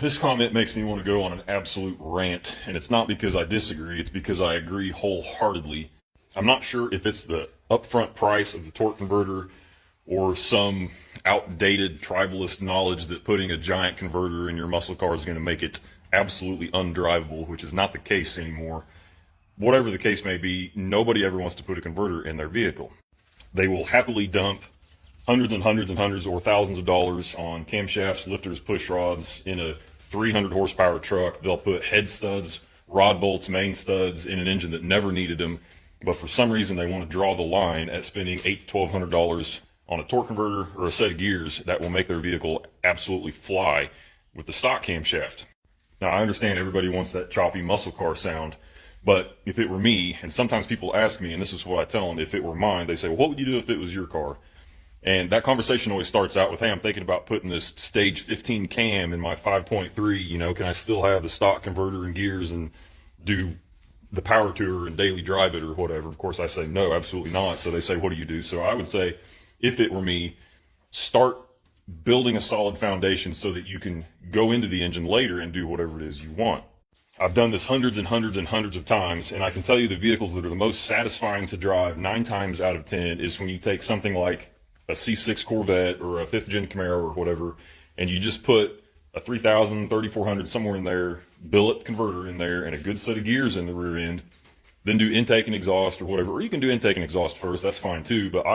This comment makes me want to go on an absolute rant, and it's not because I disagree, it's because I agree wholeheartedly. I'm not sure if it's the upfront price of the torque converter or some outdated tribalist knowledge that putting a giant converter in your muscle car is going to make it absolutely undrivable, which is not the case anymore. Whatever the case may be, nobody ever wants to put a converter in their vehicle. They will happily dump hundreds and hundreds and hundreds or thousands of dollars on camshafts, lifters, push rods in a 300 horsepower truck. They'll put head studs, rod bolts, main studs in an engine that never needed them. But for some reason, they want to draw the line at spending $800 to $1,200 on a torque converter or a set of gears that will make their vehicle absolutely fly with the stock camshaft. Now, I understand everybody wants that choppy muscle car sound, but if it were me, and sometimes people ask me, and this is what I tell them, if it were mine, they say, well, what would you do if it was your car? And that conversation always starts out with, hey, I'm thinking about putting this stage 15 cam in my 5.3, can I still have the stock converter and gears and do the power tour and daily drive it or whatever? Of course, I say, no, absolutely not. So they say, what do you do? So I would say, if it were me, start building a solid foundation so that you can go into the engine later and do whatever it is you want. I've done this hundreds and hundreds and hundreds of times, and I can tell you the vehicles that are the most satisfying to drive 9 times out of 10 is when you take something like a C6 Corvette or a 5th gen Camaro or whatever, and you just put a 3000, 3400, somewhere in there, billet converter in there, and a good set of gears in the rear end, then do intake and exhaust or whatever. Or you can do intake and exhaust first, that's fine too, but